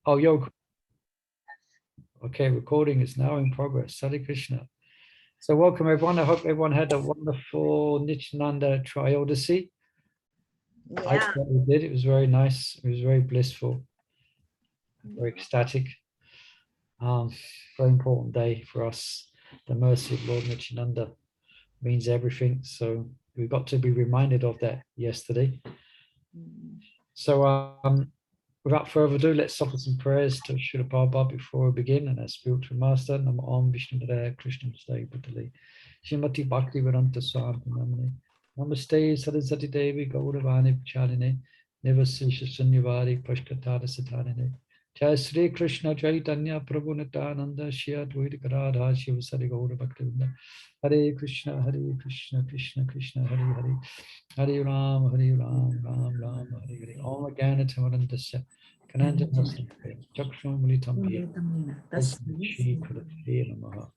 Oh, yo. Okay, recording is now in progress. Hare Krishna. So welcome everyone. I hope everyone had a wonderful Nityananda Triodicee. Yeah. I certainly did. It was very nice. It was very blissful, very ecstatic. Very important day for us. The mercy of Lord Nityananda means everything. So we got to be reminded of that yesterday. So without further ado, let's offer some prayers to Srila Prabhupada before we begin. And our spiritual master, Namo Om Vishnu Padaya Krishna Mustaya Bhutale Shrimati Bhakti Vedanta Swami Namane Namaste Saraswati Devi Gauravani Pacharine Nivasisha Sunyavari Pashkatada Satarine Jai Sri Krishna Chaitanya Prabhu Nityananda Shri Advaita Gadadhar Shivasari Gaura Bhaktivinoda Hare Krishna Krishna Krishna Hare Hare Hare Ram Ram Ram Hare Hare Om Jnana Tamarandasya Kananda Chaksham Mulitambiya Shri Kudapaya Namaha.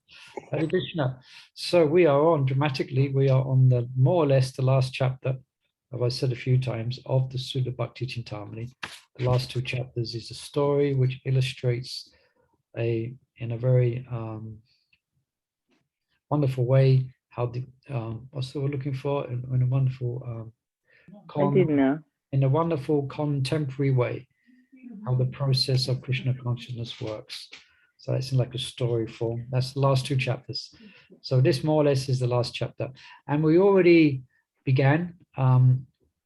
Hare Krishna. So we are on, dramatically, we are on the more or less the last chapter, as I said a few times, of the Sudha Bhakti Chintamani. The last two chapters is a story which illustrates in a very wonderful way how the what's the word we're looking for, in a wonderful in a wonderful contemporary way, how the process of Krishna consciousness works. So it's in like a story form. That's the last two chapters. So this more or less is the last chapter. And we already began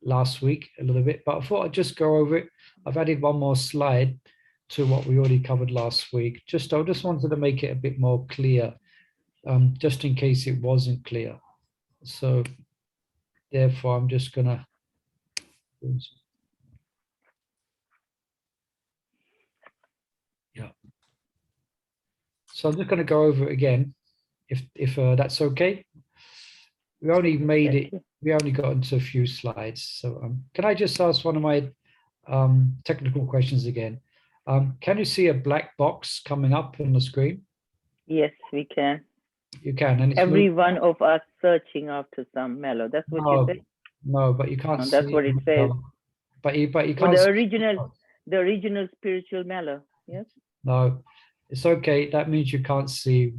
last week a little bit, but I thought I'd just go over it. I've added one more slide to what we already covered last week. I just wanted to make it a bit more clear, just in case it wasn't clear. So therefore, I'm just gonna. Yeah. So I'm just going to go over it again, if that's okay. We only made it. We only got into a few slides. So can I just ask one of my technical questions again? Can you see a black box coming up on the screen? Yes, we can. You can. And it's every one of us searching after some mellow. That's what you said? No, but you can't see. That's what it says. But you can't. Well, the original spiritual mellow. Yes. No, it's okay. That means you can't see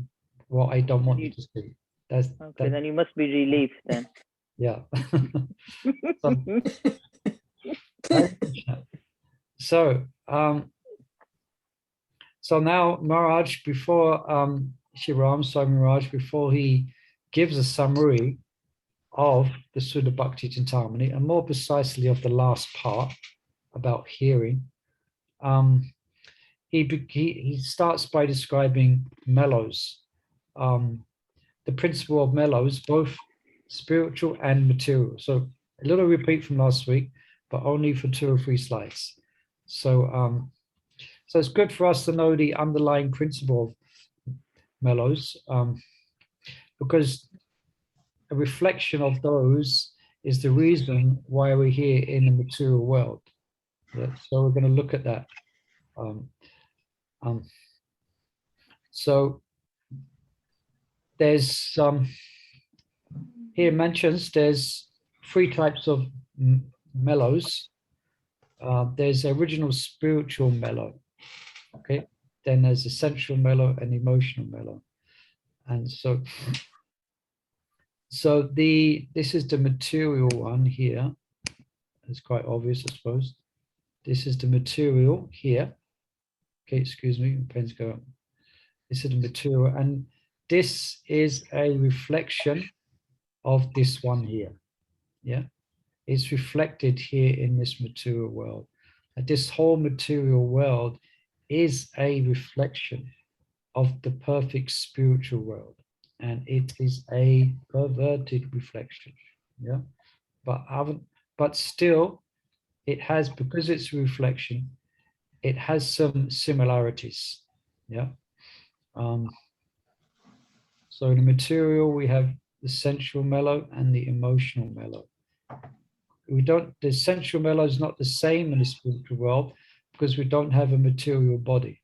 what I don't want you to see. That's okay. Then you must be relieved then. Yeah. So now Maharaj, before Shiram Swami Maharaj, before he gives a summary of the Sudha Bhakti Chintamani, and more precisely of the last part about hearing, he starts by describing mellows, the principle of mellows, both spiritual and material. So a little repeat from last week, but only for 2 or 3 slides. So so it's good for us to know the underlying principle of mellows, because a reflection of those is the reason why we're here in the material world. Yeah, so we're going to look at that. So there's here mentions there's 3 types of mellows. There's original spiritual mellow, okay? Then there's essential mellow and emotional mellow. And so this is the material one here. It's quite obvious, I suppose. This is the material here. Okay, excuse me, pen's go. This is the material, and this is a reflection of this one here. Yeah, it's reflected here in this material world. And this whole material world is a reflection of the perfect spiritual world, and it is a perverted reflection. Yeah, but still, it has, because it's a reflection, it has some similarities. Yeah. So in the material, we have the sensual mellow and the emotional mellow. The sensual mellow is not the same in the spiritual world because we don't have a material body.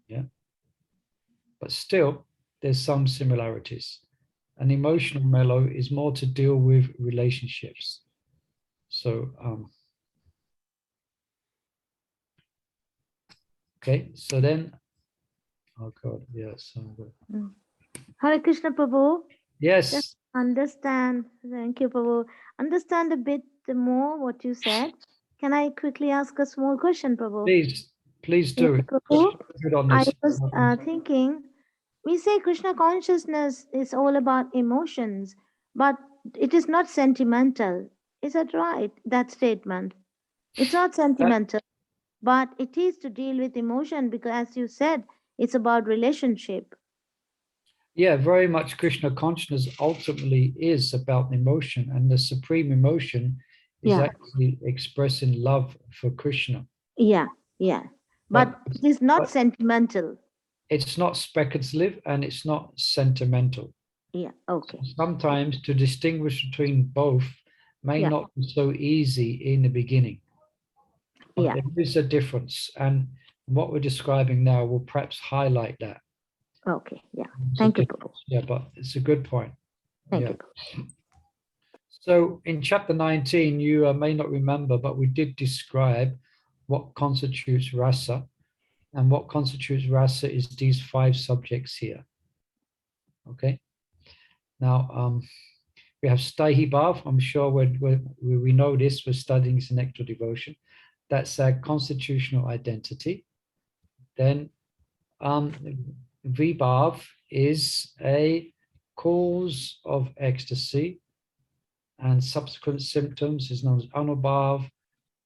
Yeah. But still, there's some similarities. An emotional mellow is more to deal with relationships. So Okay, so then, oh God, yes. Hare Krishna Prabhu. Just Yes, understand. Thank you, Prabhu. Understand a bit more what you said. Can I quickly ask a small question, Prabhu? please Yes, do. Prabhu. Good on I this. was thinking, we say Krishna consciousness is all about emotions, but it is not sentimental. Is that right? That statement. It's not That, sentimental, but it is to deal with emotion because, as you said, it's about relationship. yeah, very much Krishna consciousness ultimately is about emotion, and the supreme emotion is Yeah, actually expressing love for Krishna. yeah, yeah. But But, it is not but sentimental. it's not speculative and it's not sentimental. Yeah, okay. Sometimes to distinguish between both may Yeah, not be so easy in the beginning, but yeah, there is a difference. And what we're describing now will perhaps highlight that. okay. Yeah. It's a Thank you, Prabhu. difference. Yeah, but it's a good point. Thank Yeah. you, Prabhu. So in chapter 19, you may not remember, but we did describe what constitutes rasa. And what constitutes rasa is these 5 subjects here. Okay. Now, we have Stahi Bhav. I'm sure we know this. We're studying Synecdoche devotion. That's a constitutional identity. Then Vibhav is a cause of ecstasy, and subsequent symptoms is known as Anubhav.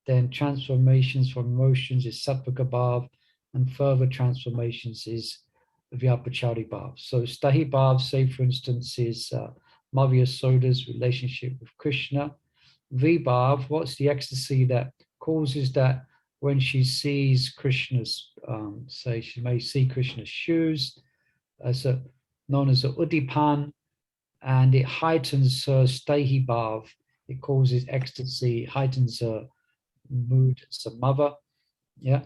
Then transformations from emotions is Sattvika Bhav, and further transformations is Vyapachari Bhav. So Stahi Bhav, say for instance, is Mavya Soda's relationship with Krishna. Vibhav, what's the ecstasy that causes that when she sees Krishna's, say she may see Krishna's shoes, so known as the Udipan, and it heightens her Stahi Bhav. It causes ecstasy, heightens her mood, samava, yeah.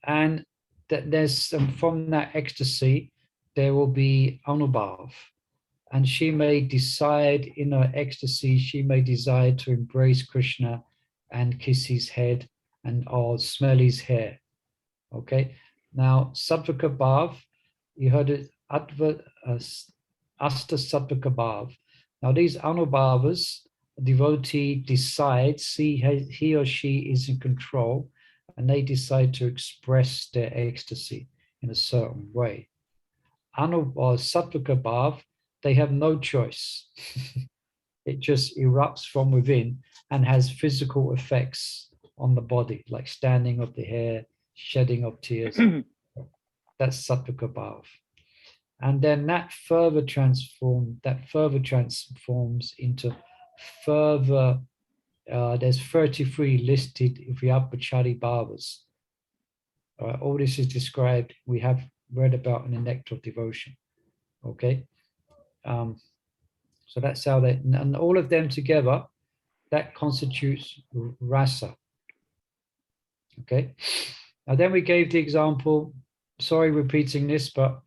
And that there's from that ecstasy, there will be Anubhav, and she may decide in her ecstasy, she may desire to embrace Krishna and kiss his head and or smell his hair. Okay. Now, Sattvika Bhav, you heard it, Asta Sattvika Bhav. Now, these Anubhavas, a devotee decides he or she is in control and they decide to express their ecstasy in a certain way. Or Sattvika Bhav, they have no choice. It just erupts from within and has physical effects on the body, like standing of the hair, shedding of tears. That's Sattvika Bhav. And then that further transforms into further, there's 33 listed Vyapachari Bhavas. All this is described, we have read about in the Nectar of Devotion. Okay. So that's how they, and all of them together, that constitutes rasa. Okay. Now then we gave the example, sorry repeating this, but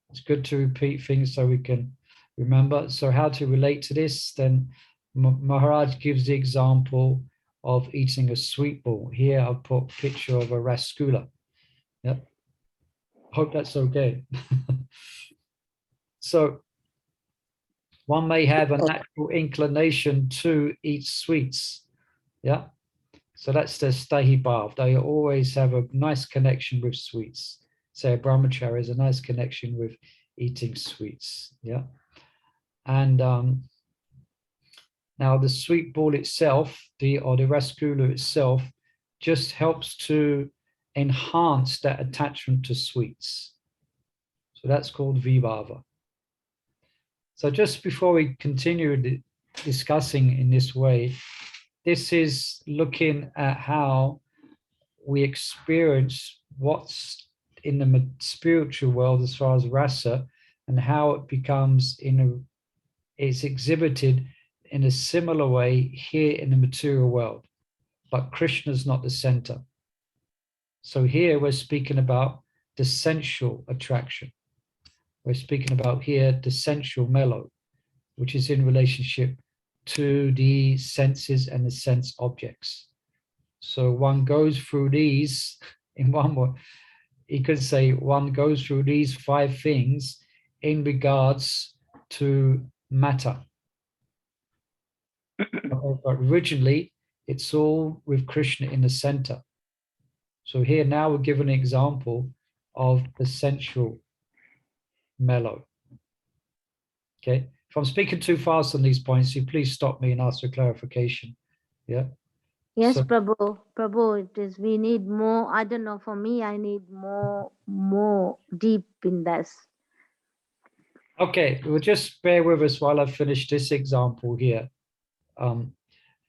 it's good to repeat things so we can remember. So how to relate to this, then Maharaj gives the example of eating a sweet ball. Here I've put a picture of a rasgulla. Yep. Hope that's okay. So one may have a natural inclination to eat sweets. Yeah. So that's the Stahi Bhav. They always have a nice connection with sweets. Say a brahmachari has a nice connection with eating sweets. Yeah. And now the sweet ball itself, the rasgulla itself, just helps to enhance that attachment to sweets. So that's called vibhava. So just before we continue discussing in this way, this is looking at how we experience what's in the spiritual world as far as rasa, and how it becomes it's exhibited in a similar way here in the material world, but Krishna's not the center. So here we're speaking about the sensual attraction. We're speaking about here the sensual mellow, which is in relationship to the senses and the sense objects. So one goes through these in one way. you could say one goes through these 5 things in regards to matter. But originally, it's all with Krishna in the center. So here now we're given an example of the sensual mellow. Okay, if I'm speaking too fast on these points, you please stop me and ask for clarification. Yeah. Yes, So, Prabhu, it is. We need more. I don't know. For me, I need more deep in this. okay, well, just bear with us while I finish this example here.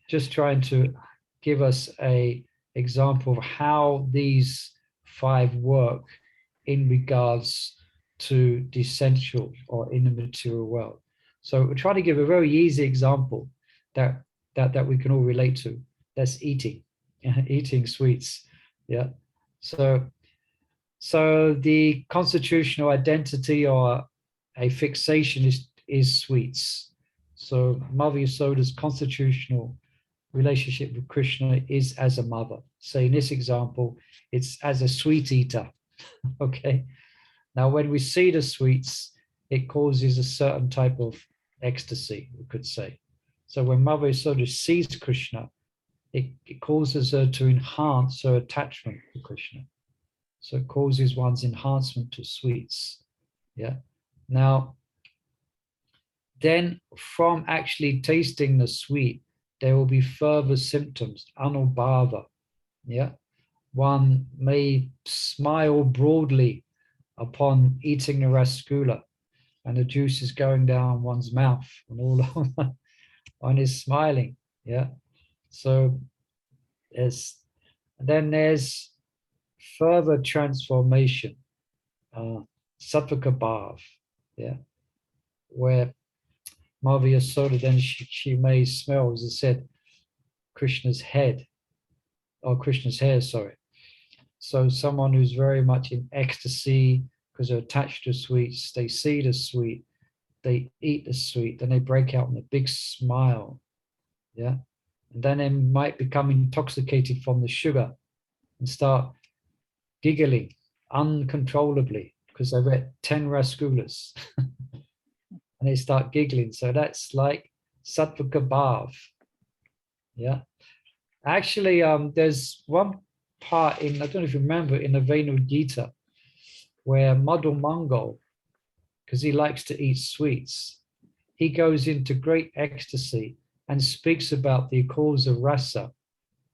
Just trying to give us a example of how these 5 work in regards to the essential or in the material world. So we're trying to give a very easy example that we can all relate to. That's eating, eating sweets. Yeah. So the constitutional identity or a fixation is sweets. So Mother Yasoda's constitutional relationship with Krishna is as a mother. So in this example, it's as a sweet eater. Okay. Now, when we see the sweets, it causes a certain type of ecstasy, we could say. So when Mother Yasoda sees Krishna, it causes her to enhance her attachment to Krishna. So it causes one's enhancement to sweets. Yeah. Now, then from actually tasting the sweet, there will be further symptoms, anubhava. Yeah. One may smile broadly upon eating the rasgulla, and the juice is going down one's mouth, and all one is smiling. Yeah. So there's further transformation, satvika bhav. Yeah. Where Mother Yasoda then she may smell, as I said, Krishna's head, or Krishna's hair, sorry. So someone who's very much in ecstasy because they're attached to sweets, they see the sweet, they eat the sweet, then they break out in a big smile. Yeah. And then they might become intoxicated from the sugar and start giggling uncontrollably because they've ate 10 rasgullas and they start giggling. So that's like sattvika bhav. Yeah. Actually, there's one part in, I don't know if you remember, in the Venu Gita, where Madhu Mangal, because he likes to eat sweets, he goes into great ecstasy and speaks about the cause of rasa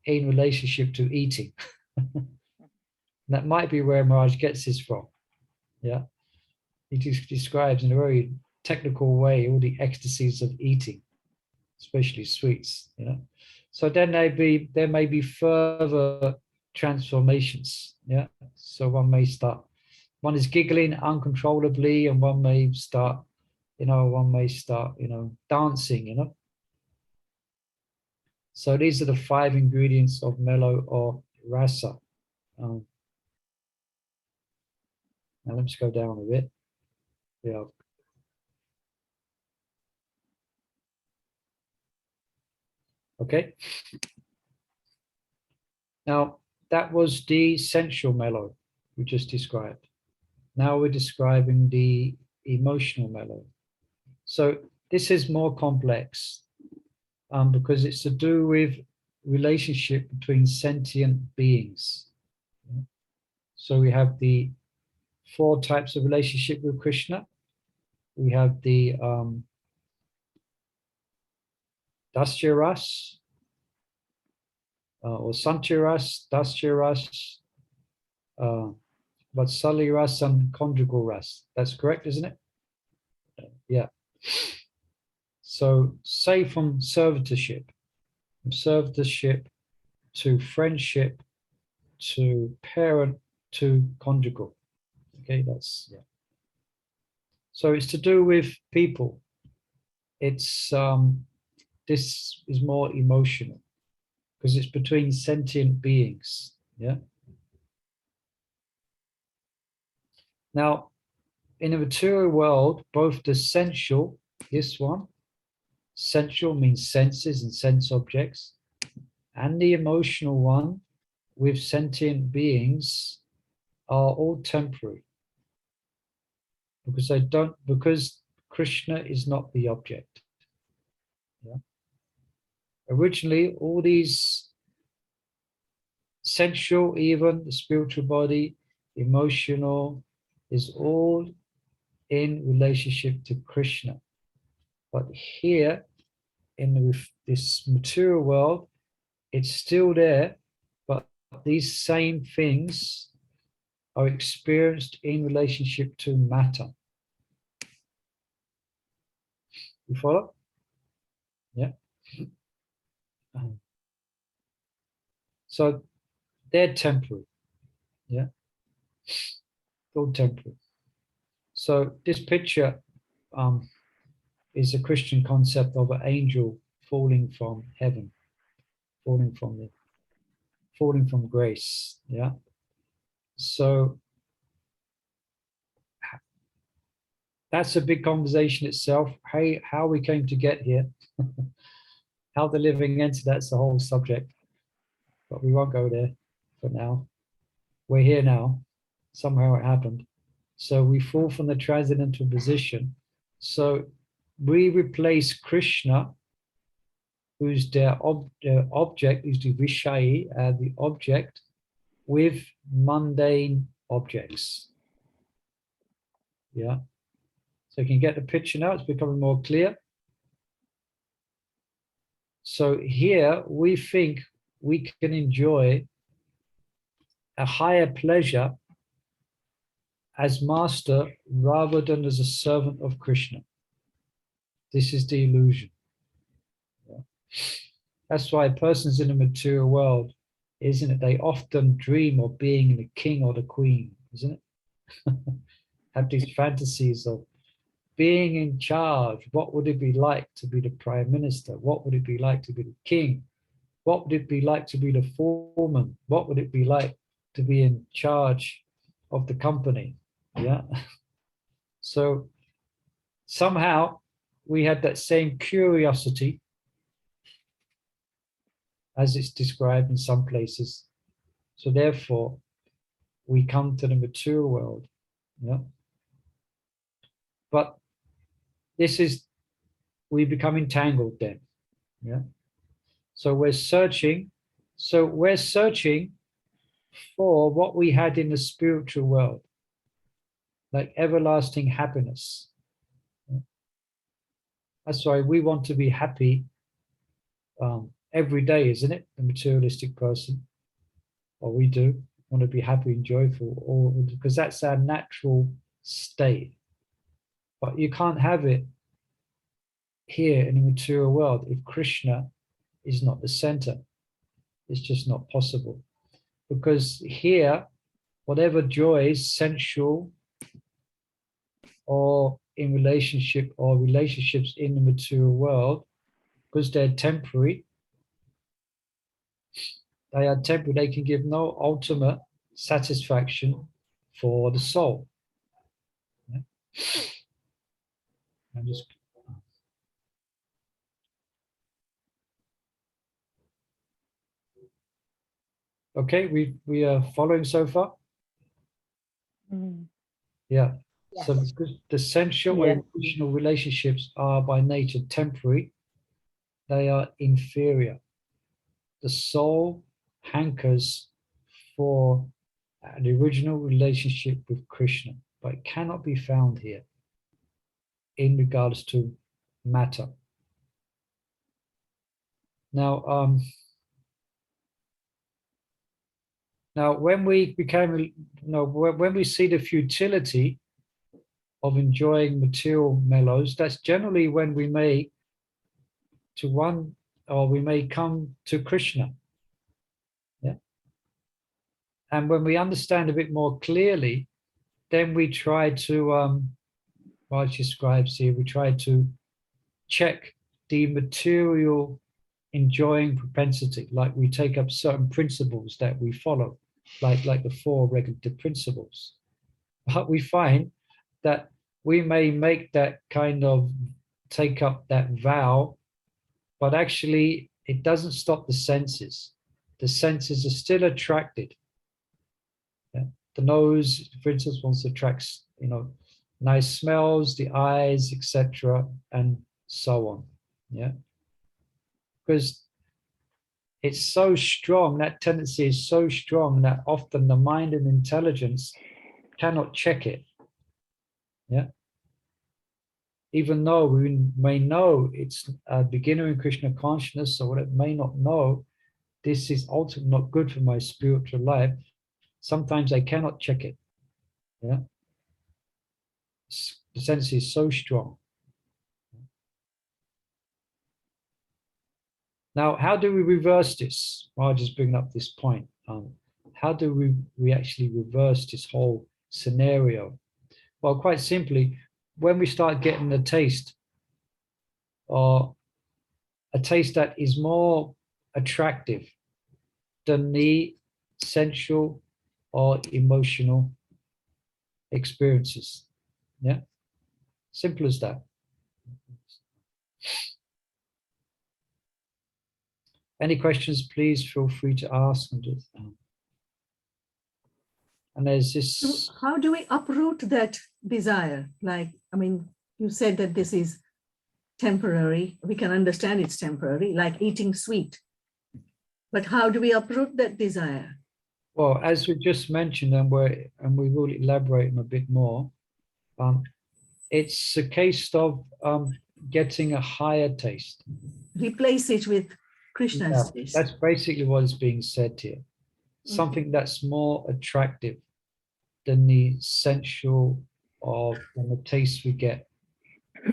in relationship to eating. That might be where Maharaj gets this from. Yeah. He just describes in a very technical way all the ecstasies of eating, especially sweets. You know. So then there may be further transformations. Yeah. So one is giggling uncontrollably, and one may start, dancing. So these are the 5 ingredients of mellow or rasa. Now let's go down a bit. Yeah. Okay. Now that was the sensual mellow we just described. Now we're describing the emotional mellow. So this is more complex because it's to do with relationship between sentient beings. So we have the 4 types of relationship with Krishna. We have the Dasya Ras, or Sanchya Ras, Dasya Ras, Vatsalya Ras, and Conjugal Ras. That's correct, isn't it? Yeah. So say from servitorship to friendship to parent to conjugal. Okay, yeah. So it's to do with people. It's this is more emotional because it's between sentient beings. Yeah. Now, in the material world, both the sensual, this one, sensual means senses and sense objects, and the emotional one with sentient beings are all temporary, because Krishna is not the object. Yeah? Originally, all these sensual, even the spiritual body, emotional, is all in relationship to Krishna. But here in this material world, it's still there, but these same things are experienced in relationship to matter. You follow? Yeah. So they're temporary. Yeah. All temporary. So this picture is a Christian concept of an angel falling from heaven, falling from grace. Yeah. So that's a big conversation itself. How we came to get here, how the living entity, that's the whole subject. But we won't go there for now. We're here now. Somehow it happened. So we fall from the transcendental position. So we replace Krishna, who's their object, who's the Vishayi, the object, with mundane objects. Yeah. So you can get the picture now, it's becoming more clear. So here we think we can enjoy a higher pleasure as master rather than as a servant of Krishna. This is the illusion. Yeah. That's why persons in the material world, isn't it? They often dream of being the king or the queen, isn't it? Have these fantasies of being in charge. What would it be like to be the prime minister? What would it be like to be the king? What would it be like to be the foreman? What would it be like to be in charge of the company? Yeah. So somehow we had that same curiosity as it's described in some places. So therefore, we come to the material world. Yeah. But we become entangled then. Yeah. So we're searching. So we're searching for what we had in the spiritual world, like everlasting happiness. That's why we want to be happy every day, isn't it? The materialistic person, or we do want to be happy and joyful, or because that's our natural state. But you can't have it here in the material world if Krishna is not the center. It's just not possible. Because here, whatever joys, sensual or in relationship or relationships in the material world, because they're temporary, they can give no ultimate satisfaction for the soul. Yeah? I'm just okay. We are following so far. Mm. Yeah. Yes. So because the sensual or emotional relationships are by nature temporary, they are inferior. The soul hankers for an original relationship with Krishna, but it cannot be found here in regards to matter. Now, when we when we see the futility of enjoying material mellows, that's generally when we may come to Krishna. Yeah. And when we understand a bit more clearly, then we try to, Raj describes here, we try to check the material enjoying propensity, like we take up certain principles that we follow, like the four regulative principles. But we find that we may make that kind of take up that vow, but actually it doesn't stop the senses. The senses are still attracted. Yeah? the nose, for instance, wants to attract, nice smells, the eyes, etc., and so on. Yeah, because it's so strong, that tendency is so strong that often the mind and intelligence cannot check it. Yeah. Even though we may know it's a beginner in Krishna consciousness, or what it may not know, this is ultimately not good for my spiritual life. Sometimes I cannot check it. Yeah. The tendency is so strong. Now, how do we reverse this? Well, I'll just bring up this point. How do we actually reverse this whole scenario? Well, quite simply, when we start getting a taste, or a taste that is more attractive than the sensual or emotional experiences. Yeah, simple as that. Any questions, please feel free to ask. And there's this. How do we uproot that desire? Like, I mean, you said that this is temporary. We can understand it's temporary, like eating sweet. But how do we uproot that desire? Well, as we just mentioned, and we will elaborate on a bit more, it's a case of getting a higher taste. Replace it with Krishna's taste. That's basically what is being said here. Something that's more attractive than the sensual or than the taste we get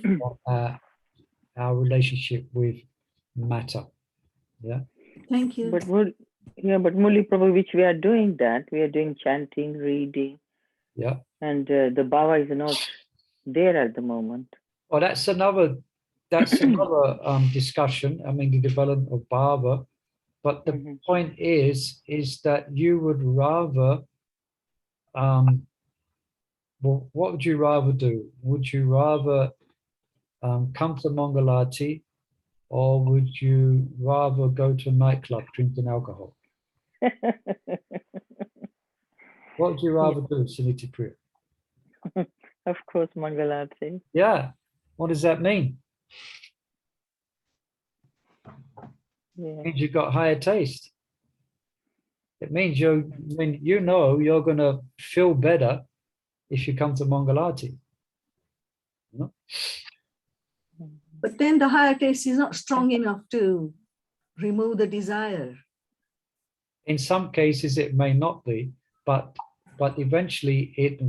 from our relationship with matter. Yeah. Thank you. But Murli Prabhu, which we are doing that, we are doing chanting, reading. Yeah. And the Baba is not there at the moment. Well, that's another discussion. I mean, the development of Baba. But the point is that you would rather, well, what would you rather do? Would you rather come to Mangalati, or would you rather go to a nightclub drinking alcohol? What would you rather do, Suniti Priya? Of course, Mangalarti. Yeah. What does that mean? Yeah. It means you've got higher taste. It means you're going to feel better if you come to Mangalati. No? But then the higher taste is not strong enough to remove the desire. In some cases, it may not be, but eventually it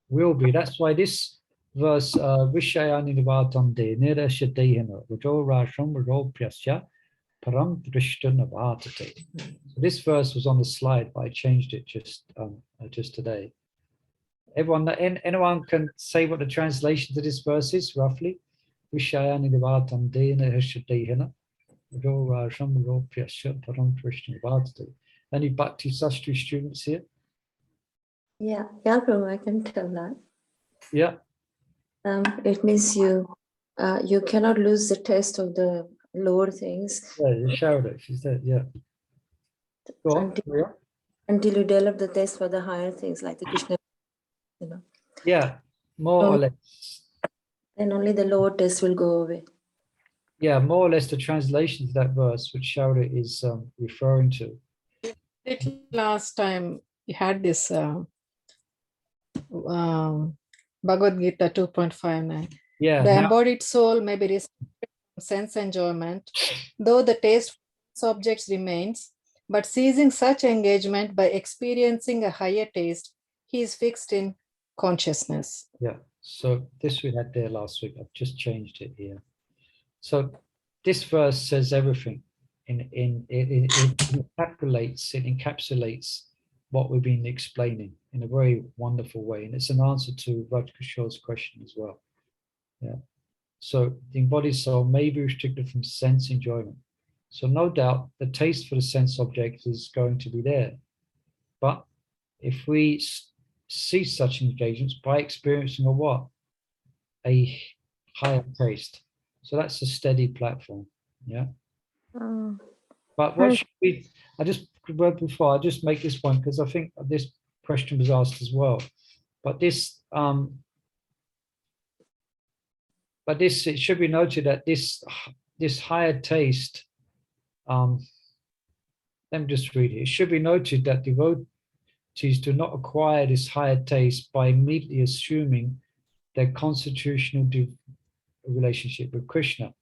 will be. That's why this verse, Vishayani Nivatamde, Nirashadehana, Rajo Rasham, Rajo Pyasya, Param Drishta Navatate. This verse was on the slide, but I changed it just today. Anyone can say what the translation to this verse is, roughly? Vishayani Nivatamde, Nirashadehana, Rajo Rasham, Rajo Pyasya, Param Drishta Navatate. Any Bhakti Sastri students here? Yeah, Prabhu, I can tell that. Yeah. It means you cannot lose the taste of the lower things. Yeah, you showed it. She said, yeah. Go on. Until you develop the taste for the higher things, like the Krishna, Yeah, more or less. Then only the lower taste will go away. Yeah, more or less the translation to that verse, which Shauda is referring to. Last time you had this Bhagavad Gita 2.59. Yeah. The embodied soul may be restricted from sense enjoyment, though the taste for objects remains, but ceasing such engagement by experiencing a higher taste, he is fixed in consciousness. Yeah, so this we had there last week. I've just changed it here. So this verse says everything. It encapsulates what we've been explaining in a very wonderful way. And it's an answer to Raj Kishore's question as well. Yeah. So the embodied soul may be restricted from sense enjoyment. So no doubt the taste for the sense object is going to be there. But if we cease such engagements by experiencing a what? A higher taste. So that's a steady platform. Yeah. But what should we, I just read before, I just make this point because I think this question was asked as well. But this, it should be noted that this higher taste, let me just read it. It should be noted that devotees do not acquire this higher taste by immediately assuming their constitutional relationship with Krishna.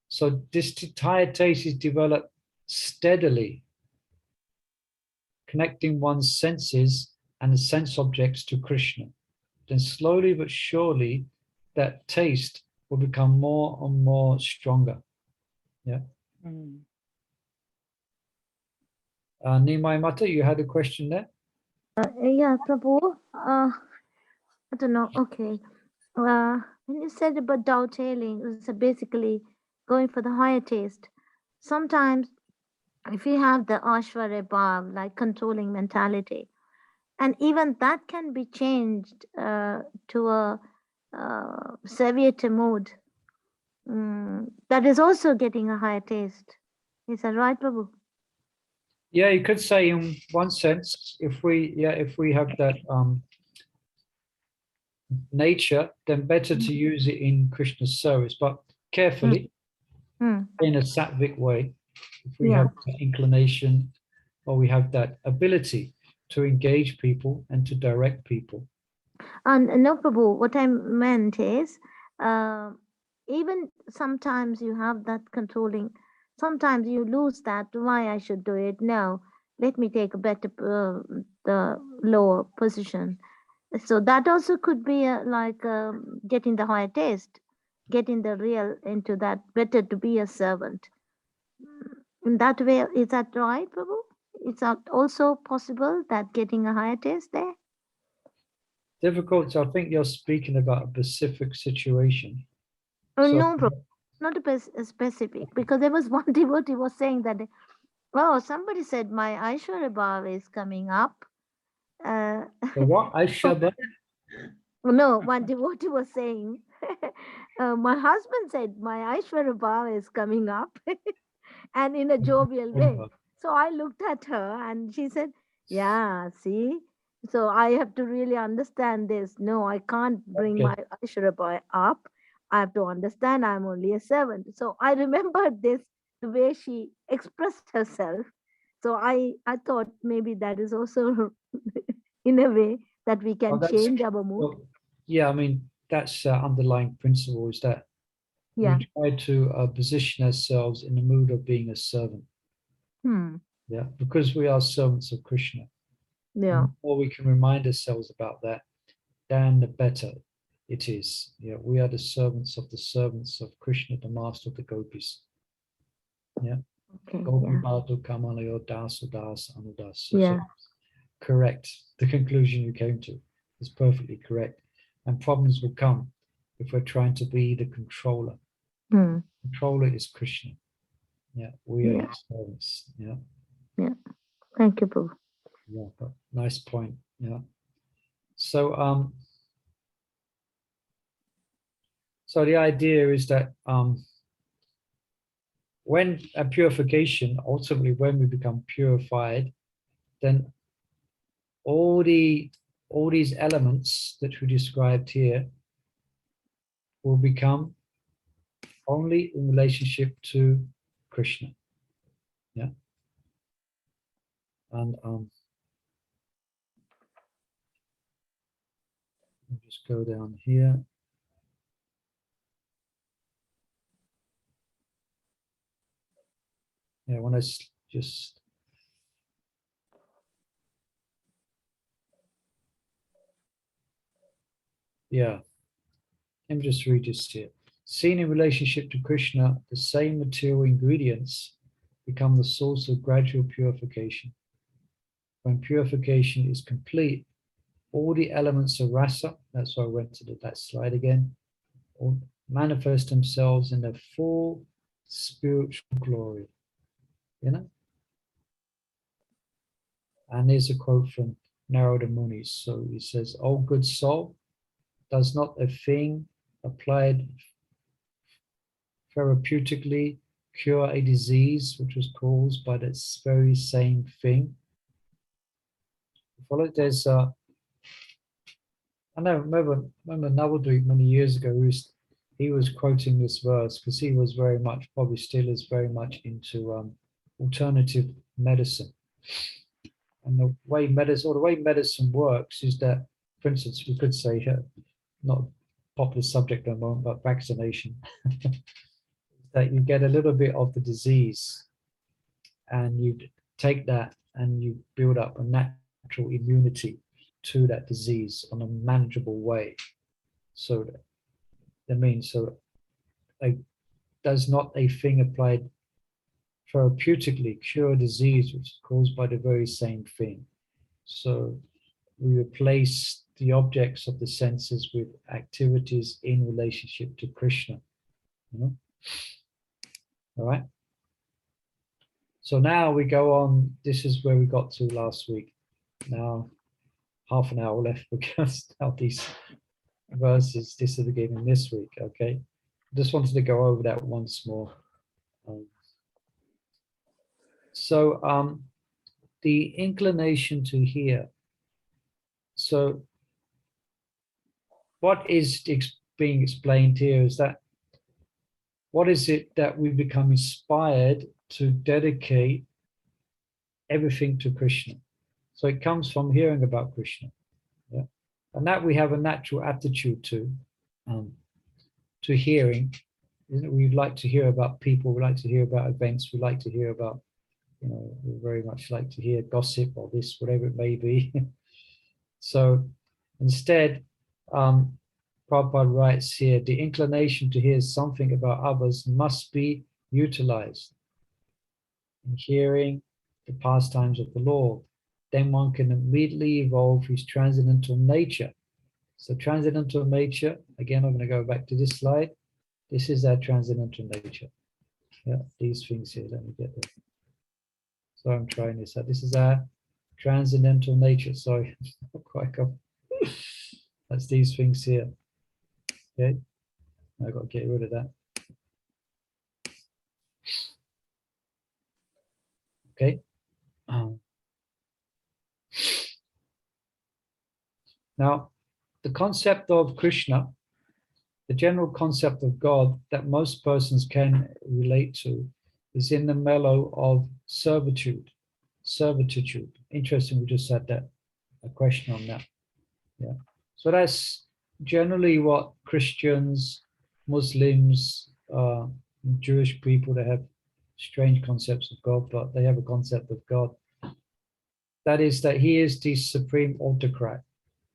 So this higher taste is developed steadily, connecting one's senses and the sense objects to Krishna. Then slowly but surely, that taste will become more and more stronger. Yeah. Nimai Mata, you had a question there? Yeah, Prabhu. I don't know. Okay. When you said about dovetailing, it's basically going for the higher taste. Sometimes, if you have the Ashwarya Bhav, like controlling mentality, and even that can be changed to a Savieta mode, that is also getting a higher taste. Is that right, Prabhu? Yeah, you could say in one sense, if we have that nature, then better to use it in Krishna's service, but carefully, in a sattvic way. If we have that inclination, or we have that ability to engage people and to direct people. And no, Prabhu, what I meant is, even sometimes you have that controlling, sometimes you lose that, why I should do it? No, let me take a better, the lower position. So that also could be like getting the higher taste, getting the real into that, better to be a servant. In that way, is that right, Prabhu? Is that also possible, that getting a higher taste there? Difficult. I think you're speaking about a specific situation. Oh, So- no, Prabhu, not a specific, because there was one devotee was saying that, oh, somebody said my Aishwarya Bhav is coming up. The what? Aishwarya? No, one devotee was saying, my husband said my Aishwarya Bhav is coming up, and in a jovial way. So I looked at her and she said, yeah, see, so I have to really understand this. No, I can't bring my Aishwarya Bhav up. I have to understand I'm only a servant. So I remembered this, the way she expressed herself. So I thought maybe that is also in a way that we can change our mood. Well, yeah, I mean, that's underlying principle is that Yeah. we try to position ourselves in the mood of being a servant. Yeah, because we are servants of Krishna. Yeah. The more we can remind ourselves about that, then the better it is. Yeah, we are the servants of Krishna, the master of the Gopis. Yeah. Okay. Gopi Yeah. Bhadu Kamalayo Dasu Das Anudas. Yeah. Correct. The conclusion you came to is perfectly correct. And problems will come if we're trying to be the controller. Controller is Krishna. Yeah, we are his servants. Yeah. Yeah. Thank you, Prabhu. Yeah, but nice point. Yeah. So so the idea is that when a purification, ultimately when we become purified, then all these elements that we described here will become only in relationship to Krishna. Yeah. And I'll just go down here. Yeah, when I just yeah, let me just read this here. Seen in relationship to Krishna, the same material ingredients become the source of gradual purification. When purification is complete, all the elements of rasa, that's why I went to that slide again, will manifest themselves in their full spiritual glory. You know? And here's a quote from Narada Muni. So he says, "O good soul, does not a thing applied therapeutically cure a disease which was caused by that very same thing? follow. There's I know. Remember Navadvip many years ago. He was quoting this verse because he was very much, probably still is very much into alternative medicine. And the way medicine works is that, for instance, we could say, not a popular subject at the moment, but vaccination, that you get a little bit of the disease and you take that and you build up a natural immunity to that disease on a manageable way. So that means, so does not a thing applied therapeutically cure a disease which is caused by the very same thing. So we replace the objects of the senses with activities in relationship to Krishna. All right. So now we go on. This is where we got to last week. Now, half an hour left because now these verses, this is the beginning this week. Okay. Just wanted to go over that once more. So the inclination to hear. So what is being explained here is that what is it that we become inspired to dedicate everything to Krishna? So it comes from hearing about Krishna, yeah, and that we have a natural aptitude to hearing. We'd like to hear about people. We like to hear about events. We like to hear about, we very much like to hear gossip or this, whatever it may be. So instead, Prabhupada writes here, the inclination to hear something about others must be utilized in hearing the pastimes of the Lord. Then one can immediately evolve his transcendental nature. So transcendental nature, again, I'm going to go back to this slide. This is our transcendental nature. Yeah, these things here, let me get there. So I'm trying this out. This is our transcendental nature. Sorry, not quite go. That's these things here. Okay, I've got to get rid of that. Okay. Now, the concept of Krishna, the general concept of God that most persons can relate to, is in the mellow of servitude. Servitude. Interesting, we just had that, a question on that. Yeah. So that's generally what Christians, Muslims, Jewish people, they have strange concepts of God, but they have a concept of God. That is that he is the supreme autocrat.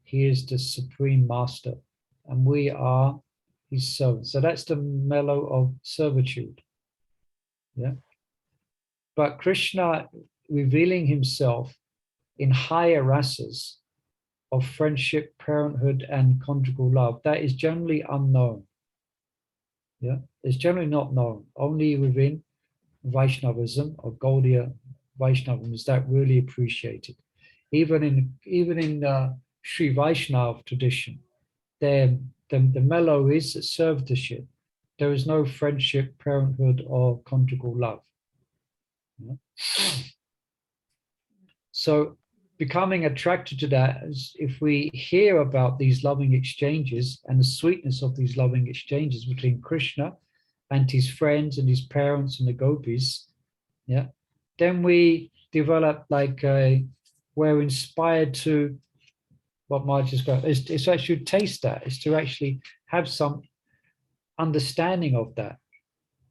He is the supreme master, and we are his servants. So that's the mellow of servitude. Yeah. But Krishna revealing himself in higher rasas of friendship, parenthood, and conjugal love, that is generally unknown. Yeah, it's generally not known. Only within Vaishnavism or Gaudiya Vaishnavism is that really appreciated. Even in Sri Vaishnava tradition, the mellow is servitorship. There is no friendship, parenthood, or conjugal love. Yeah. So becoming attracted to that, is if we hear about these loving exchanges and the sweetness of these loving exchanges between Krishna and his friends and his parents and the Gopis, yeah, then we develop we're inspired to, what Marge just got, is to actually taste that, is to actually have some understanding of that.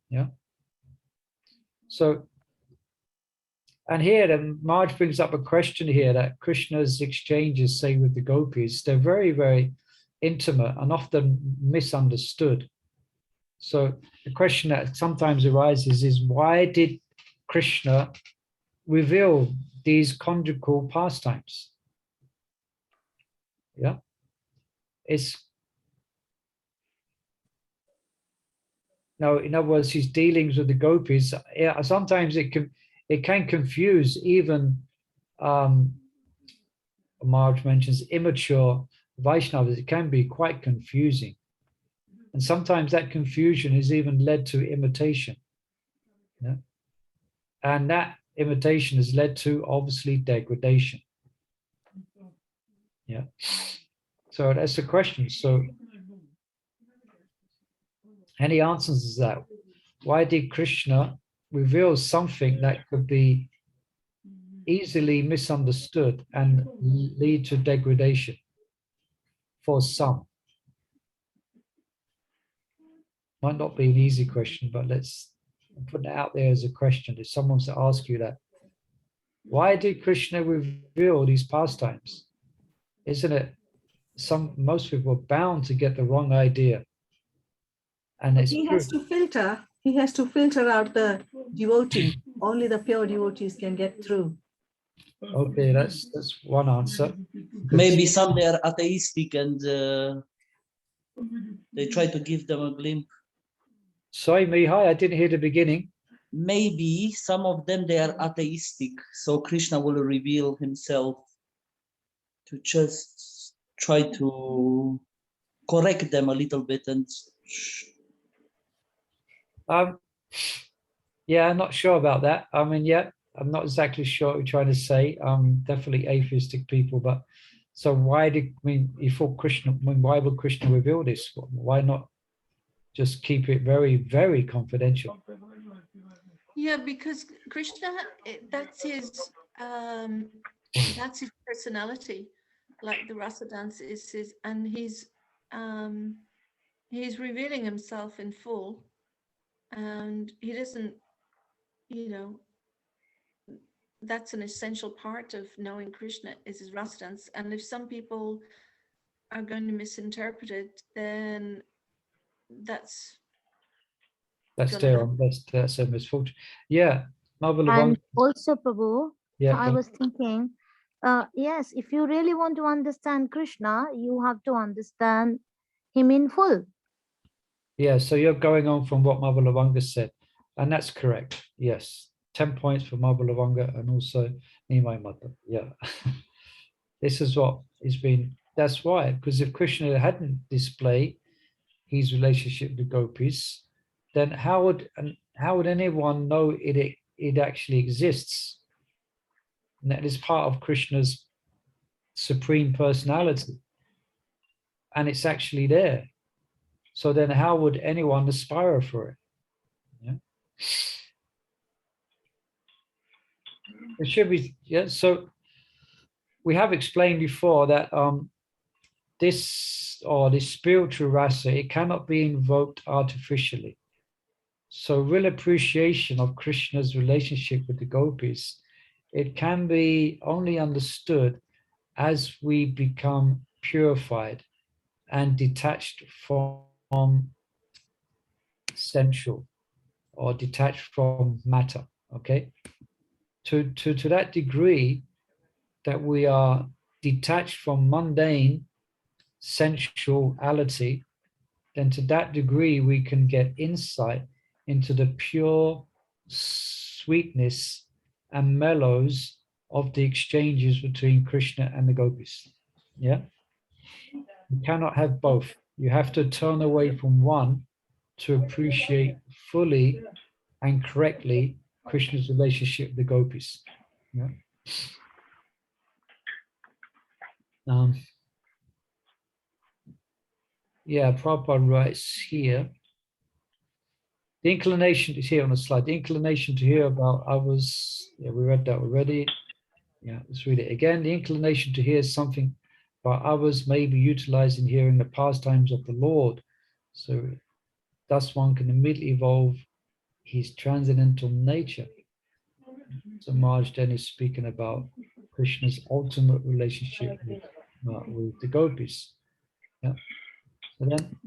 Yeah. So, and here, then Marge brings up a question here that Krishna's exchanges, say with the Gopis, they're very, very intimate and often misunderstood. So the question that sometimes arises is, why did Krishna reveal these conjugal pastimes? Yeah, it's no, in other words, his dealings with the Gopis. Yeah, sometimes it can confuse even. Marge mentions immature Vaishnavas. It can be quite confusing, and sometimes that confusion has even led to imitation. Yeah, and that imitation has led to obviously degradation. Yeah. So that's the question. So any answers is that? Why did Krishna reveal something that could be easily misunderstood and lead to degradation for some? Might not be an easy question, but let's put it out there as a question. If someone's to ask you that, why did Krishna reveal these pastimes? Isn't it most people are bound to get the wrong idea? And it's He true. has to filter out the devotee. Only the pure devotees can get through. Okay, that's one answer. Maybe some they are atheistic and they try to give them a glimpse. Sorry, Mihai, I didn't hear the beginning. Maybe some of them they are atheistic, so Krishna will reveal himself to just try to correct them a little bit. And Yeah, I'm not sure about that. I mean, yeah, I'm not exactly sure what you're trying to say. Definitely atheistic people, but so why did, I mean, you thought Krishna, I mean, why would Krishna reveal this? Why not just keep it very, very confidential? Yeah, because Krishna, that's his personality. Like the Rasa dance is his, and he's revealing himself in full, and he doesn't, you know, that's an essential part of knowing Krishna is his Rasa dance. And if some people are going to misinterpret it, then that's their that's a misfortune. Yeah, And also, Prabhu, yeah, I was thinking, yes, if you really want to understand Krishna, you have to understand him in full. Yeah, so you're going on from what Mother Lavanga said, and that's correct. Yes, 10 points for Mother Lavanga and also me, my mother. Yeah, this is what has been. That's why, because if Krishna hadn't displayed his relationship with Gopis, then how would anyone know it actually exists? And that is part of Krishna's supreme personality, and it's actually there. So then how would anyone aspire for it? Yeah. It should be, yeah. So we have explained before that this spiritual rasa, it cannot be invoked artificially. So real appreciation of Krishna's relationship with the gopis, it can be only understood as we become purified and detached from sensual or detached from matter. Okay, to that degree that we are detached from mundane sensuality, then to that degree we can get insight into the pure sweetness and mellows of the exchanges between Krishna and the gopis. Yeah, you cannot have both. You have to turn away from one to appreciate fully and correctly Krishna's relationship with the gopis. Yeah. Yeah, Prabhupada writes here, the inclination is here on the slide. The inclination to hear about others. Yeah, we read that already. Yeah, let's read it again. The inclination to hear something about others may be utilized in hearing the pastimes of the Lord. So thus one can immediately evolve his transcendental nature. So Marge then is speaking about Krishna's ultimate relationship with the gopis. Yeah. So then,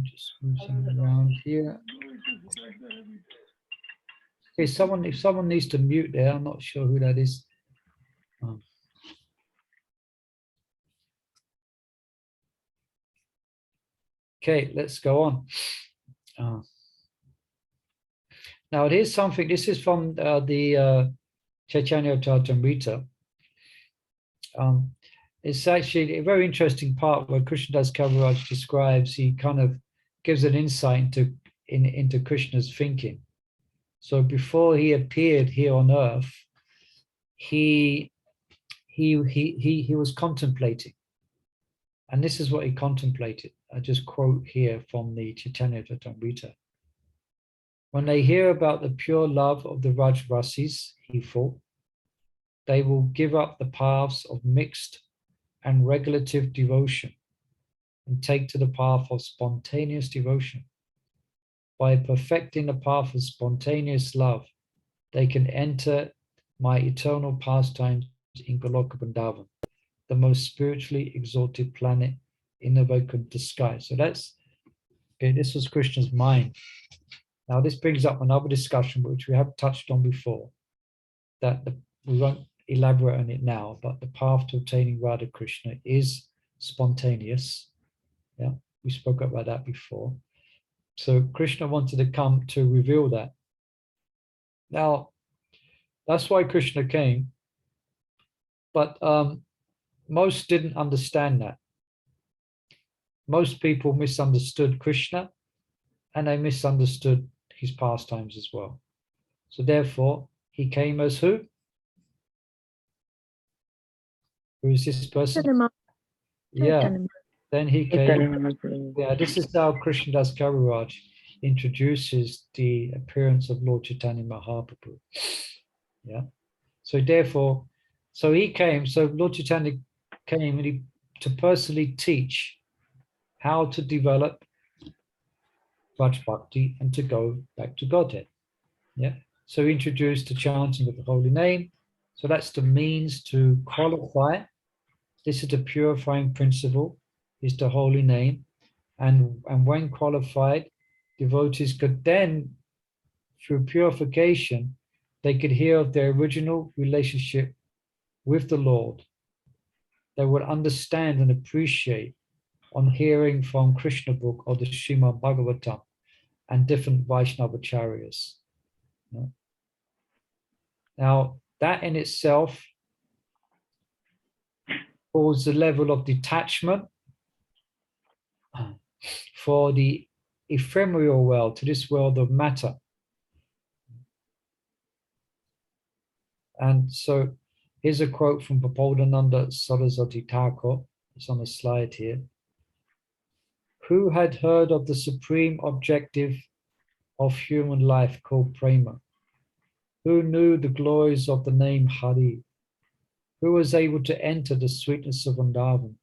just move something around here. Okay, if someone needs to mute there, I'm not sure who that is. Okay, let's go on. Now, here's something, this is from the Chaitanya Charitamrita. It's actually a very interesting part where Krishnadas Kaviraj describes, he kind of gives an insight into Krishna's thinking. So before he appeared here on earth, he he was contemplating. And this is what he contemplated. I just quote here from the Chaitanya Charitamrita. When they hear about the pure love of the Rajrasis, he thought, they will give up the paths of mixed and regulative devotion and take to the path of spontaneous devotion. By perfecting the path of spontaneous love, they can enter my eternal pastimes in Goloka Vrindavan, the most spiritually exalted planet in the Vaikuntha sky. So that's, okay, this was Krishna's mind. Now this brings up another discussion which we have touched on before, that we won't elaborate on it now, but the path to obtaining Radha Krishna is spontaneous. Yeah, we spoke about that before. So Krishna wanted to come to reveal that. Now, that's why Krishna came, but most didn't understand that. Most people misunderstood Krishna, and they misunderstood his pastimes as well. So therefore, he came as who? Who is this person? Yeah, then he came. Yeah, this is how Krishnadas Kaviraj introduces the appearance of Lord Chaitanya Mahaprabhu. Yeah, so therefore, so he came, so Lord Chaitanya came to personally teach how to develop Raj Bhakti and to go back to Godhead. Yeah, so he introduced the chanting of the holy name. So that's the means to qualify. This is the purifying principle, is the holy name. And when qualified, devotees could then, through purification, they could hear of their original relationship with the Lord. They would understand and appreciate on hearing from Krishna book or the Srimad Bhagavatam and different Vaishnava acharyas. Now, that in itself holds the level of detachment for the ephemeral world, to this world of matter. And so here's a quote from Prabodhananda Saraswati Thakur. It's on the slide here. Who had heard of the supreme objective of human life called prema? Who knew the glories of the name Hari? Who was able to enter the sweetness of Vrindavan?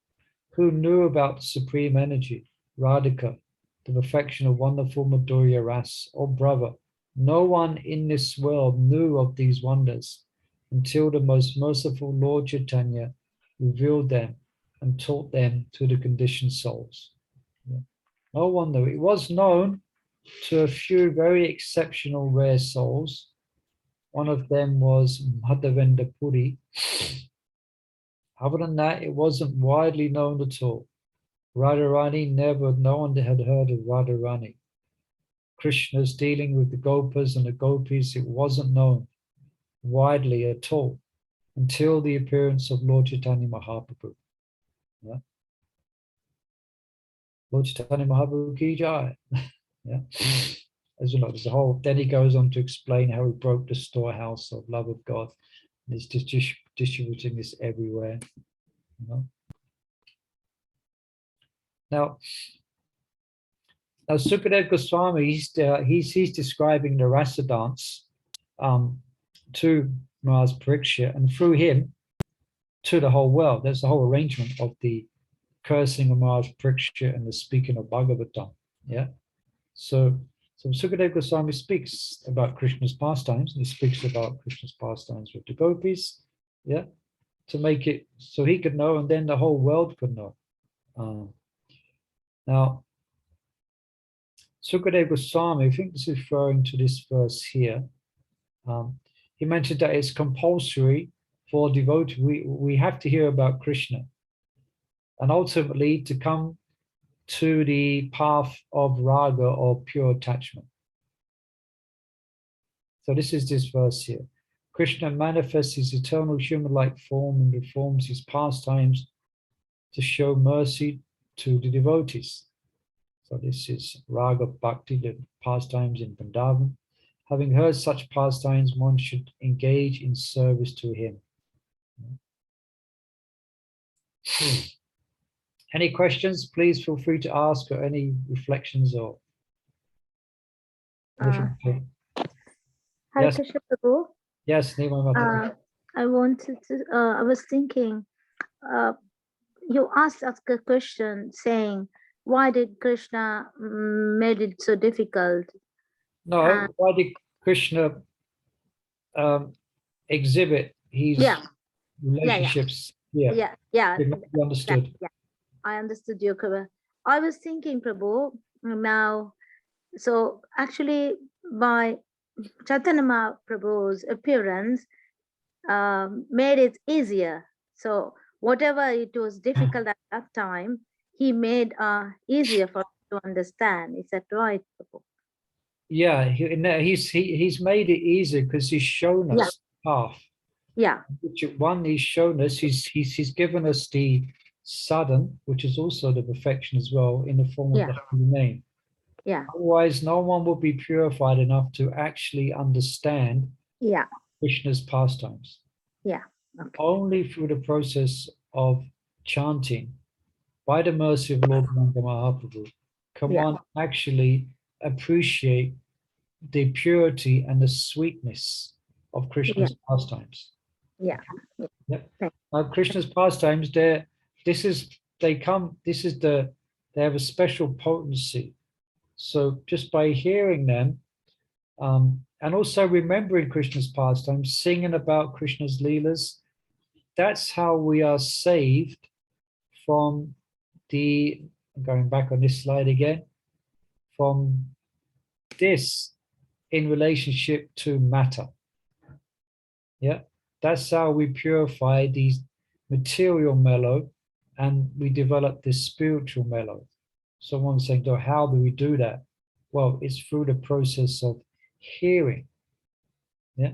Who knew about the supreme energy, Radhika, the perfection of wonderful Madhura Rasa? Oh brother, no one in this world knew of these wonders until the most merciful Lord Chaitanya revealed them and taught them to the conditioned souls. No one knew. It was known to a few very exceptional rare souls. One of them was Madhavendra Puri. Other than that, it wasn't widely known at all. Radharani, no one had heard of Radharani. Krishna's dealing with the Gopis and the Gopis, it wasn't known widely at all until the appearance of Lord Chaitanya Mahaprabhu. Yeah. Lord Chaitanya Mahaprabhu ki jai. Yeah. As you know, there's a whole, then he goes on to explain how he broke the storehouse of love of God. And he's distributing this everywhere. You know? Now Sukadeva Goswami, he's describing the rasa dance to Maharaj Parikshit, and through him to the whole world. There's the whole arrangement of the cursing of Maharaj Parikshit and the speaking of Bhagavatam. Yeah. So Sukadeva Goswami speaks about Krishna's pastimes, and he speaks about Krishna's pastimes with the Gopis, yeah, to make it so he could know, and then the whole world could know. Now, Sukadeva Goswami, I think this is referring to this verse here. He mentioned that it's compulsory for devotee. We have to hear about Krishna, and ultimately to come to the path of raga or pure attachment. So this is this verse here. Krishna manifests his eternal human-like form and reforms his pastimes to show mercy to the devotees. So this is raga bhakti, the pastimes in Vrindavan. Having heard such pastimes, one should engage in service to him. Any questions? Please feel free to ask, or any reflections or. Hare Yes. Krishna Prabhu. Yes, Nima Mata. I wanted to, I was thinking, you asked us a question saying, why did Krishna made it so difficult? No, why did Krishna exhibit his relationships? Yeah. You understood. Yeah, I understood your cover. I was thinking, Prabhu, now, so actually by Chaitanya Mahaprabhu's appearance made it easier. So whatever it was difficult at that time, he made easier for us to understand. Is that right, Prabhu? Yeah, he's made it easier because he's shown us the path. Yeah. One, he's shown us, he's given us the sadhan, which is also the perfection as well, in the form of the holy name. Yeah. Otherwise, no one would be purified enough to actually understand Krishna's pastimes. Yeah. Okay. Only through the process of chanting, by the mercy of Lord Brahma Mahaprabhu, can one actually appreciate the purity and the sweetness of Krishna's pastimes. Yeah. Now, Krishna's pastimes, they have a special potency. So just by hearing them, and also remembering Krishna's pastimes, singing about Krishna's leelas, that's how we are saved from the, going back on this slide again, from this in relationship to matter. Yeah, that's how we purify these material mellow, and we develop this spiritual mellow. Someone's saying, oh, how do we do that? Well, it's through the process of hearing. Yeah,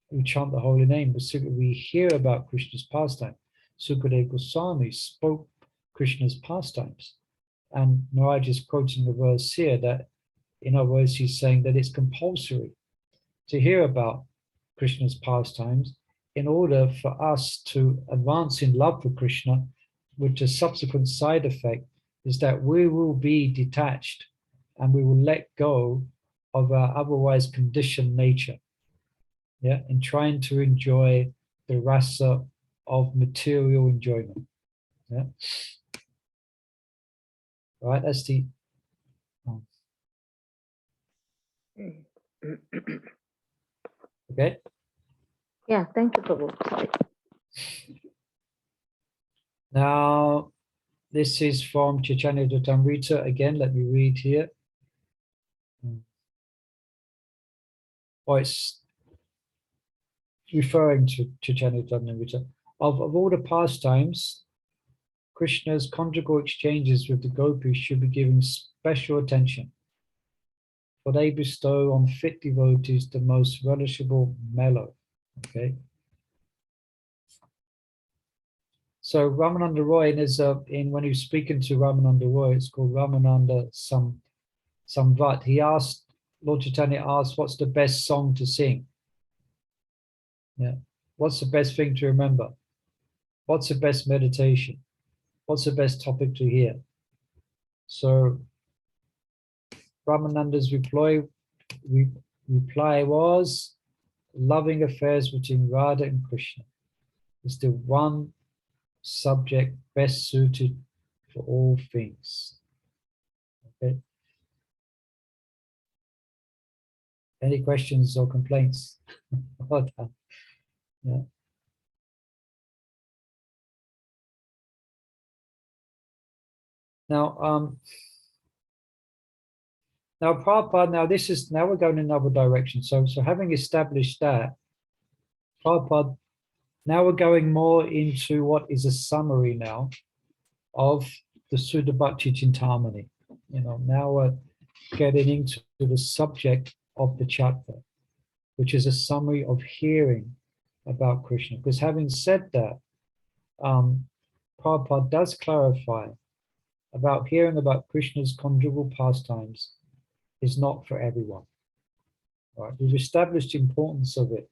we chant the holy name, but we hear about Krishna's pastime. Sukadeva Goswami spoke Krishna's pastimes. And Maharaj is quoting the verse here that, in other words, he's saying that it's compulsory to hear about Krishna's pastimes in order for us to advance in love for Krishna, which a subsequent side effect is that we will be detached and we will let go of our otherwise conditioned nature. Yeah, in trying to enjoy the rasa of material enjoyment. Yeah. Right, that's the okay. Yeah, thank you, Prabhu. Sorry. Now, this is from Chaitanya Charitamrita. Again, let me read here. Oh, it's referring to Chaitanya Charitamrita. Of all the pastimes, Krishna's conjugal exchanges with the Gopis should be given special attention, for they bestow on fit devotees the most relishable mellow. Okay. So Ramananda Roy, when he was speaking to Ramananda Roy, it's called Ramananda Samvat. He asked, Lord Chaitanya asked, what's the best song to sing? Yeah. What's the best thing to remember? What's the best meditation? What's the best topic to hear? So Ramananda's reply was, loving affairs between Radha and Krishna is the one subject best suited for all things. Okay. Any questions or complaints about that? Yeah. Now, now Prabhupada, now we're going in another direction. So having established that, Prabhupada, now we're going more into what is a summary now of the Sudha Bhakti Chintamani. Now we're getting into the subject of the chapter, which is a summary of hearing about Krishna. Because having said that, Prabhupada does clarify about hearing about Krishna's conjugal pastimes is not for everyone. Right? We've established the importance of it.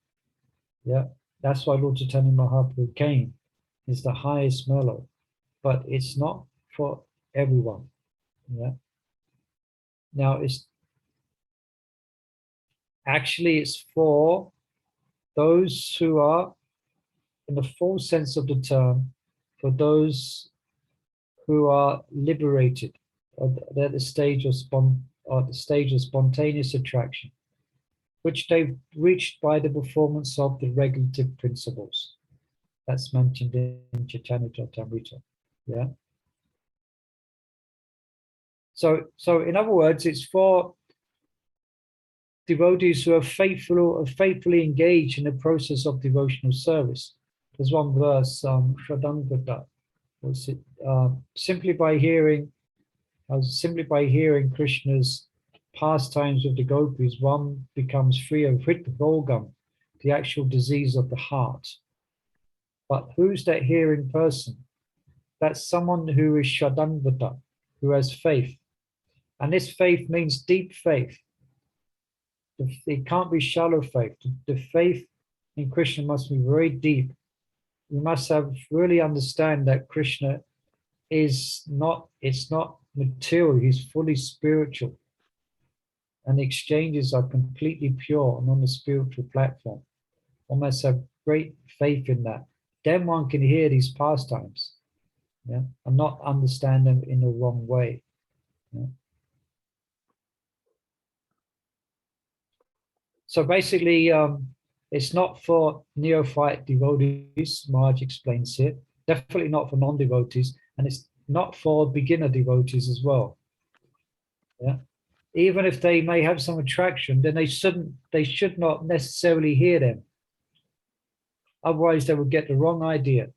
Yeah, that's why Lord Chaitanya Mahaprabhu came. Is the highest mellow. but it's not for everyone. Yeah. Now it's for those who are, in the full sense of the term, for those who are liberated, they're at the stage of spontaneous attraction, which they've reached by the performance of the regulative principles. That's mentioned in Chaitanya Charitamrita. Yeah. So in other words, it's for devotees who are faithfully engaged in the process of devotional service. There's one verse, Shradangata, simply by hearing Krishna's pastimes with the gopis, one becomes free of Hritvogam, the actual disease of the heart. But who's that hearing person? That's someone who is Shradangata, who has faith. And this faith means deep faith. It can't be shallow faith. The faith in Krishna must be very deep. We must really understand that Krishna it's not material, he's fully spiritual. And the exchanges are completely pure and on the spiritual platform. One must have great faith in that. Then one can hear these pastimes, yeah, and not understand them in the wrong way. Yeah. So basically, it's not for neophyte devotees, Maharaj explains here, definitely not for non-devotees, and it's not for beginner devotees as well. Yeah. Even if they may have some attraction, then they should not necessarily hear them. Otherwise, they will get the wrong idea.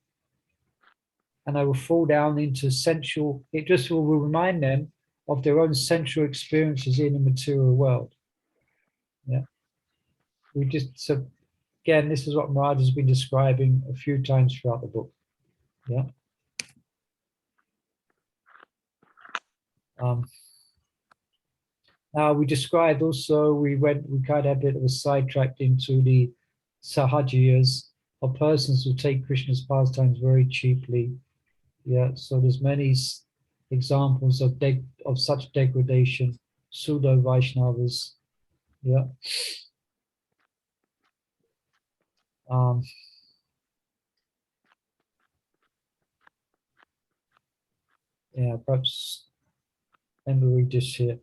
And they will fall down into sensual, it just will remind them of their own sensual experiences in the material world. Yeah. So again, this is what Maharaj has been describing a few times throughout the book. Yeah. Now we described also, we kind of had a bit of a sidetracked into the sahajiyas, or persons who take Krishna's pastimes very cheaply. Yeah, so there's many examples of such degradation, pseudo Vaishnavas. Yeah. Yeah, perhaps let me read this here.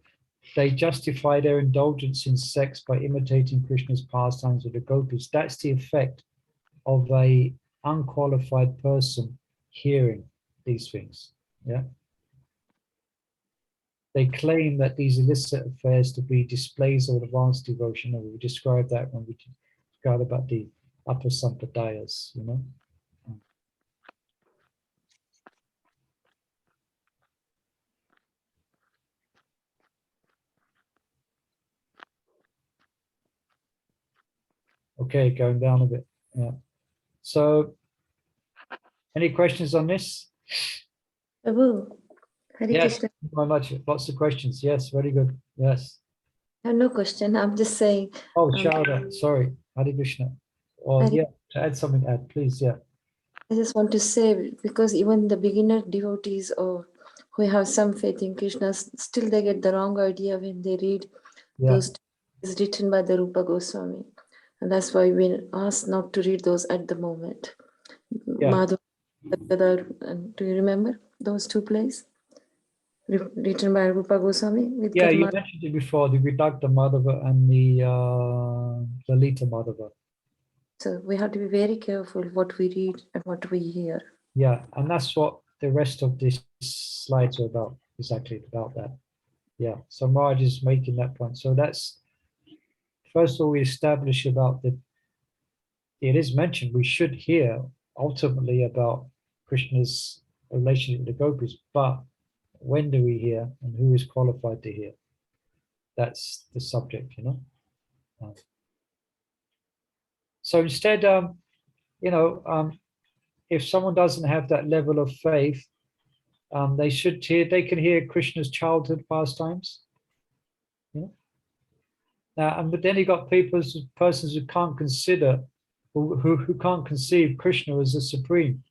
They justify their indulgence in sex by imitating Krishna's pastimes with the gopis. That's the effect of a unqualified person hearing these things. Yeah. They claim that these illicit affairs to be displays of advanced devotion, and we described that when we described about the upper sampradayas, you know. Okay, going down a bit. Yeah. So, any questions on this? Prabhu, Hare Yes, Krishna. thank you very much. Lots of questions. Yes, very good. Yes. I have no question. I'm just saying. Oh, Sharada, sorry. Hare Krishna. Oh, Hare- yeah, add something, please, yeah. I just want to say, because even the beginner devotees or who have some faith in Krishna, still they get the wrong idea when they read those is written by the Rupa Goswami. And that's why we asked not to read those at the moment. Yeah. Madhura, do you remember those two plays? Written by Rupa Goswami? With Yeah, you Karma. mentioned it before, the Vidagdha Madhava and the Lalita Madhava. So we have to be very careful what we read and what we hear. Yeah, and that's what the rest of these slides are about, exactly about that. Yeah, so Maharaj is making that point. So that's, first of all, we establish about it is mentioned, we should hear ultimately about Krishna's relationship with the gopis, but when do we hear and who is qualified to hear? That's the subject, you know. So instead, if someone doesn't have that level of faith, they can hear Krishna's childhood pastimes. Yeah. But then you got persons who can't consider, who can't conceive Krishna as the supreme.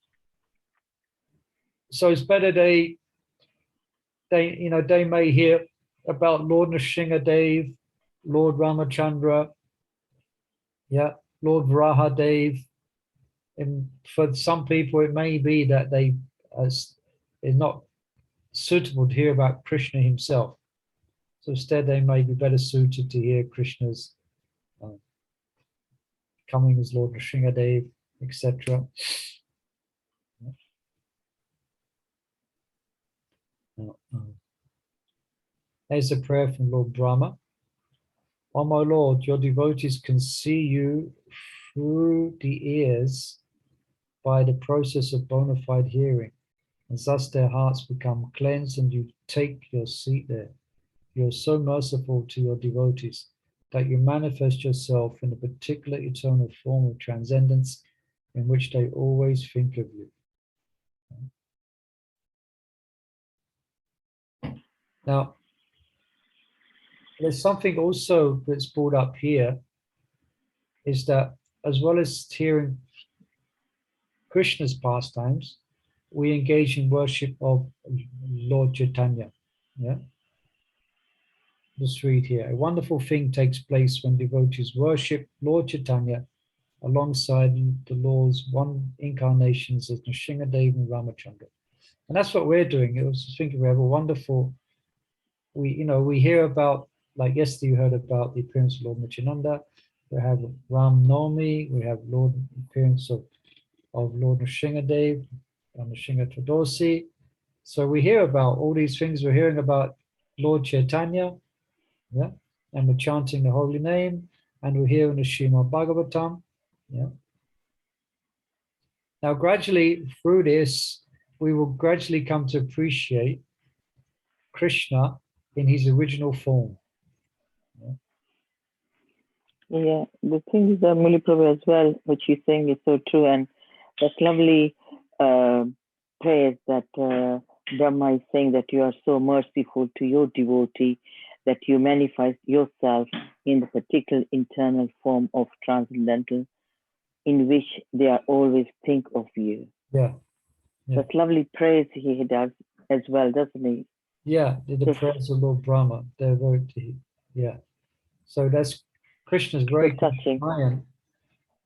so it's better they they may hear about Lord Nrsingadev, Lord Ramachandra, yeah, Lord Varahadev. And for some people, it may be that it's not suitable to hear about Krishna himself. So instead, they may be better suited to hear Krishna's coming as Lord Nrsingadev, etc. There's a prayer from Lord Brahma. Oh my Lord, your devotees can see you through the ears by the process of bona fide hearing, and thus their hearts become cleansed and you take your seat there. You are so merciful to your devotees that you manifest yourself in a particular eternal form of transcendence in which they always think of you. Now, there's something also that's brought up here, is that as well as hearing Krishna's pastimes, we engage in worship of Lord Chaitanya. Yeah. Just read here. A wonderful thing takes place when devotees worship Lord Chaitanya alongside the Lord's one incarnations as Nrsingadev and Ramachandra. And that's what we're doing. I was just thinking we have a wonderful, we hear about, like yesterday you heard about the appearance of Lord Nityananda. We have Ram Navami, we have appearance of Lord Nrsingadev, Nrsinga Tradosi. So we hear about all these things. We're hearing about Lord Chaitanya, yeah, and we're chanting the holy name, and we're hearing the Srimad Bhagavatam, yeah. Now, gradually through this, we will gradually come to appreciate Krishna in his original form. Yeah, the thing is, Muli Prabhu as well, what you're saying is so true, and that's lovely praise that Brahma is saying that you are so merciful to your devotee that you manifest yourself in the particular internal form of transcendental in which they are always think of you. Yeah. That's lovely praise he does as well, doesn't he? Yeah, the prayers of Lord Brahma, they're very, yeah. So that's Krishna's very compliant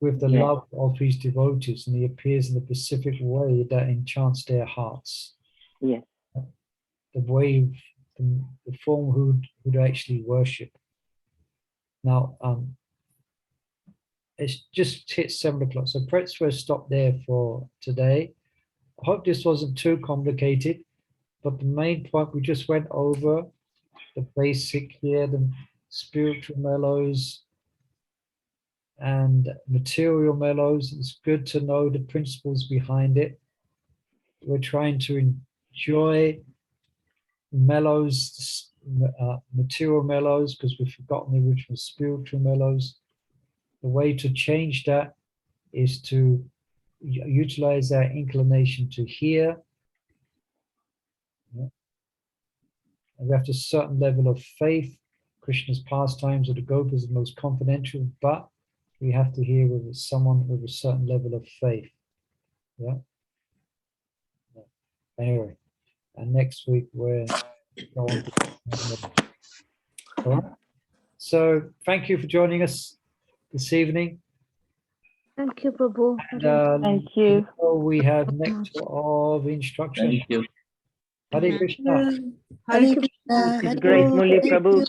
with the love of his devotees, and he appears in a specific way that enchants their hearts. Yes. The way, the form who'd actually worship. Now, it's just hit 7 o'clock, so perhaps we'll stop there for today. I hope this wasn't too complicated, but the main point we just went over, the basic here, the spiritual mellows and material mellows. It's good to know the principles behind it. We're trying to enjoy mellows, material mellows, because we've forgotten the original spiritual mellows. The way to change that is to utilize our inclination to hear. Yeah. And we have a certain level of faith. Krishna's pastimes or the Gopis are the most confidential, but we have to hear with someone with a certain level of faith. Yeah. Anyway, and next week we're going to. All right. So thank you for joining us this evening. Thank you, Prabhu. And, thank you. We have nectar of instruction. Thank you. Hare Krishna. Thank you. Great, Muli Prabhu.